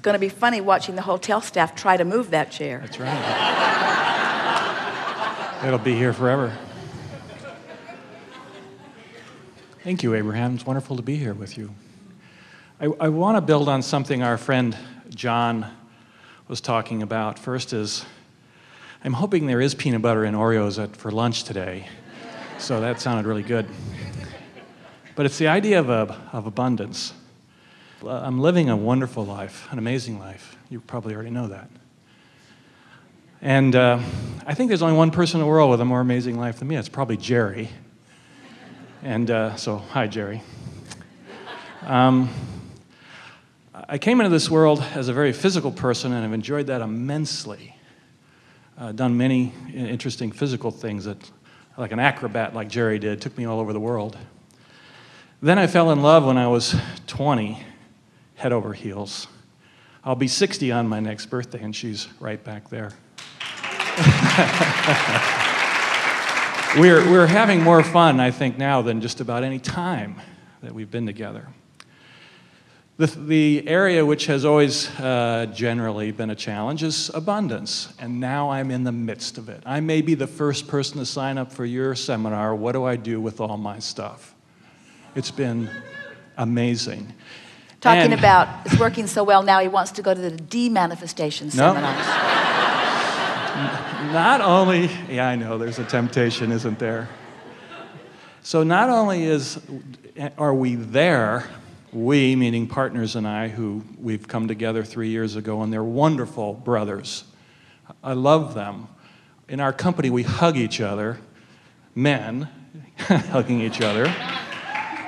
going to be funny watching the hotel staff try to move that chair. That's right. It'll be here forever. Thank you, Abraham. It's wonderful to be here with you. I want to build on something our friend John was talking about. First is, I'm hoping there is peanut butter and Oreos for lunch today. So that sounded really good. But it's the idea of abundance. I'm living a wonderful life, an amazing life. You probably already know that. And I think there's only one person in the world with a more amazing life than me. It's probably Jerry. And so, hi, Jerry. I came into this world as a very physical person, and I've enjoyed that immensely. Done many interesting physical things that, like an acrobat like Jerry did, took me all over the world. Then I fell in love when I was 20, head over heels. I'll be 60 on my next birthday, and she's right back there. We're having more fun, I think, now than just about any time that we've been together. The area which has always generally been a challenge is abundance, and now I'm in the midst of it. I may be the first person to sign up for your seminar, What Do I Do with All My Stuff? It's been amazing. Talking about it's working so well now, he wants to go to the de-manifestation seminars. Not only, yeah, I know, there's a temptation, isn't there? So not only are we there, we, meaning partners and I, who we've come together 3 years ago, and they're wonderful brothers. I love them. In our company, we hug each other, men hugging each other,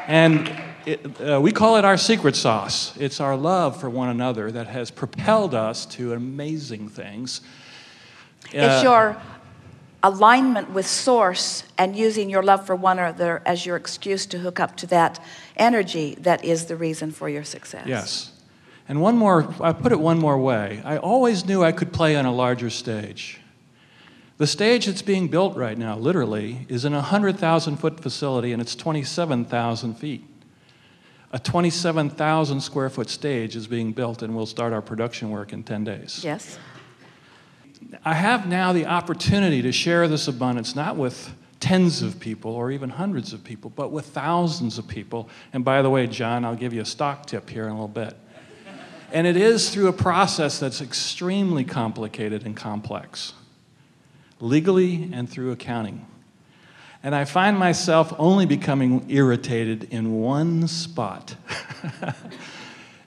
and we call it our secret sauce. It's our love for one another that has propelled us to amazing things. It's your alignment with Source and using your love for one another as your excuse to hook up to that energy that is the reason for your success. Yes. And I put it one more way. I always knew I could play on a larger stage. The stage that's being built right now, literally, is in a 100,000-foot facility, and it's 27,000 feet. A 27,000 square foot stage is being built, and we'll start our production work in 10 days. Yes. I have now the opportunity to share this abundance, not with tens of people or even hundreds of people, but with thousands of people. And by the way, John, I'll give you a stock tip here in a little bit. And it is through a process that's extremely complicated and complex, legally and through accounting. And I find myself only becoming irritated in one spot.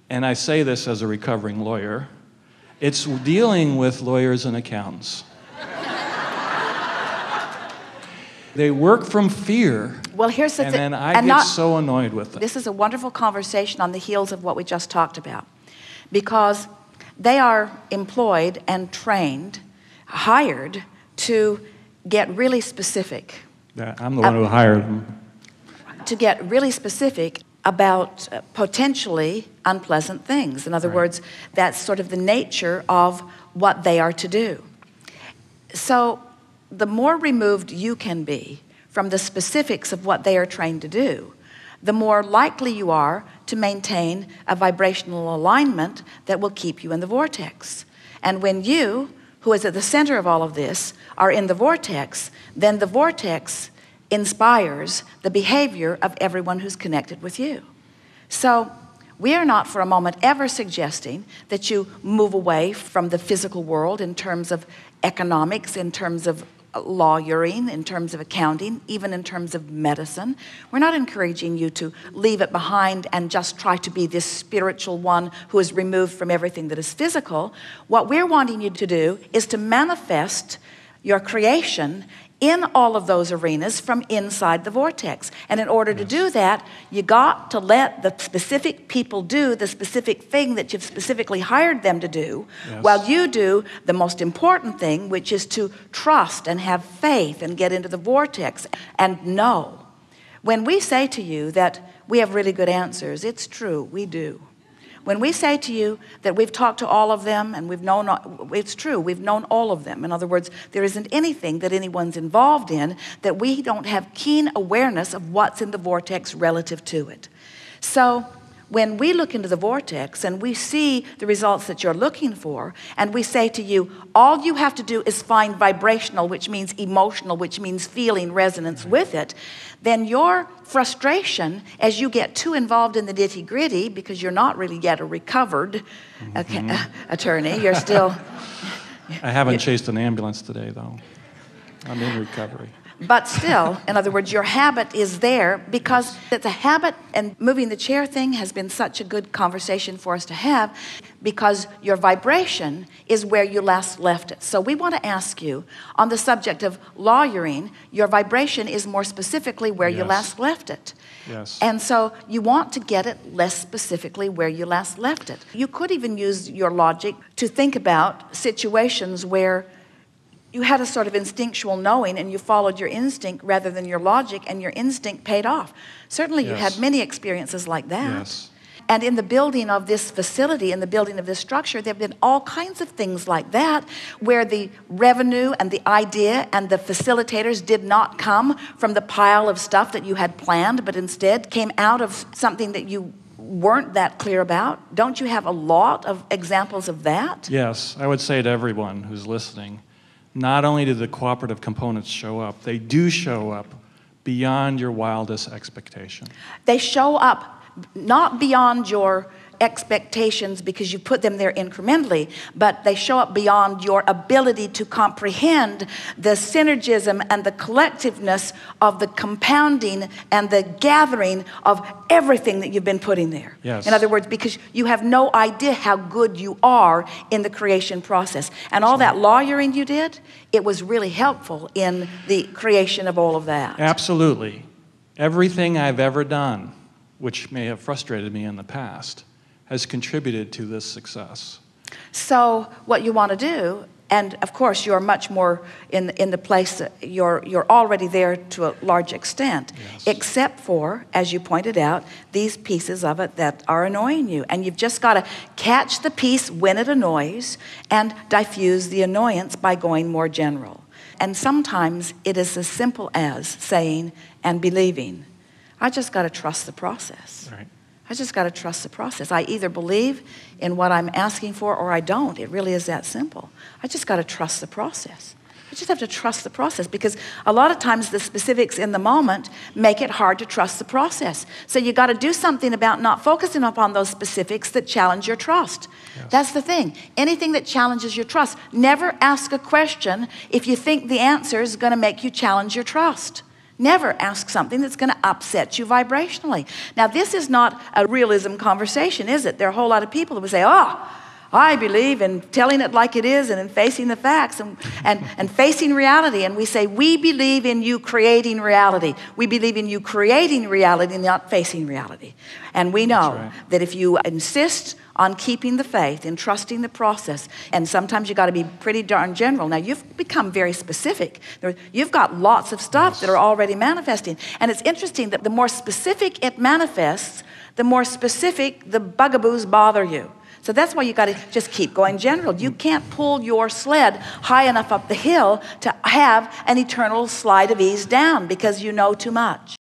And I say this as a recovering lawyer. It's dealing with lawyers and accountants. They work from fear. Well, here's the thing. And then I get so annoyed with them. This is a wonderful conversation on the heels of what we just talked about. Because they are employed and trained, hired to get really specific. Yeah, I'm the one who hired them. To get really specific about potentially unpleasant things. In other words, that's sort of the nature of what they are to do. So the more removed you can be from the specifics of what they are trained to do, the more likely you are to maintain a vibrational alignment that will keep you in the vortex. And when you, who is at the center of all of this, are in the vortex, then the vortex inspires the behavior of everyone who's connected with you. So we are not for a moment ever suggesting that you move away from the physical world in terms of economics, in terms of lawyering, in terms of accounting, even in terms of medicine. We're not encouraging you to leave it behind and just try to be this spiritual one who is removed from everything that is physical. What we're wanting you to do is to manifest your creation in all of those arenas from inside the vortex. And in order to do that, you got to let the specific people do the specific thing that you've specifically hired them to do, while you do the most important thing, which is to trust and have faith and get into the vortex and know. When we say to you that we have really good answers, it's true, we do. When we say to you that we've talked to all of them and we've known, it's true, we've known all of them. In other words, there isn't anything that anyone's involved in that we don't have keen awareness of what's in the vortex relative to it. So when we look into the vortex and we see the results that you're looking for, and we say to you, all you have to do is find vibrational, which means emotional, which means feeling resonance with it, then your frustration, as you get too involved in the nitty-gritty, because you're not really yet a recovered attorney, you're still... I haven't chased an ambulance today, though. I'm in recovery. But still, in other words, your habit is there because it's a habit, and moving the chair thing has been such a good conversation for us to have because your vibration is where you last left it. So we want to ask you, on the subject of lawyering, your vibration is more specifically where you last left it. Yes. And so you want to get it less specifically where you last left it. You could even use your logic to think about situations where you had a sort of instinctual knowing and you followed your instinct rather than your logic, and your instinct paid off. Certainly you had many experiences like that. Yes. And in the building of this facility, in the building of this structure, there have been all kinds of things like that where the revenue and the idea and the facilitators did not come from the pile of stuff that you had planned, but instead came out of something that you weren't that clear about. Don't you have a lot of examples of that? Yes, I would say to everyone who's listening, not only do the cooperative components show up, they do show up beyond your wildest expectation. They show up not beyond your expectations because you put them there incrementally, but they show up beyond your ability to comprehend the synergism and the collectiveness of the compounding and the gathering of everything that you've been putting there. Yes. In other words, because you have no idea how good you are in the creation process. And all that lawyering you did, it was really helpful in the creation of all of that. Absolutely. Everything I've ever done, which may have frustrated me in the past, has contributed to this success. So what you want to do, and of course you're much more in the place that you're already there to a large extent, except for, as you pointed out, these pieces of it that are annoying you. And you've just got to catch the piece when it annoys and diffuse the annoyance by going more general. And sometimes it is as simple as saying and believing, I just got to trust the process. Right. I just got to trust the process. I either believe in what I'm asking for or I don't. It really is that simple. I just got to trust the process. I just have to trust the process because a lot of times the specifics in the moment make it hard to trust the process. So you got to do something about not focusing upon those specifics that challenge your trust. Yes. That's the thing. Anything that challenges your trust. Never ask a question if you think the answer is going to make you challenge your trust. Never ask something that's going to upset you vibrationally. Now, this is not a realism conversation, is it? There are a whole lot of people who would say, oh, I believe in telling it like it is and in facing the facts and facing reality. And we say, we believe in you creating reality. We believe in you creating reality, not facing reality. And we know that if you insist on keeping the faith and trusting the process, and sometimes you got to be pretty darn general. Now, you've become very specific. You've got lots of stuff that are already manifesting. And it's interesting that the more specific it manifests, the more specific the bugaboos bother you. So that's why you got to just keep going general. You can't pull your sled high enough up the hill to have an eternal slide of ease down because you know too much.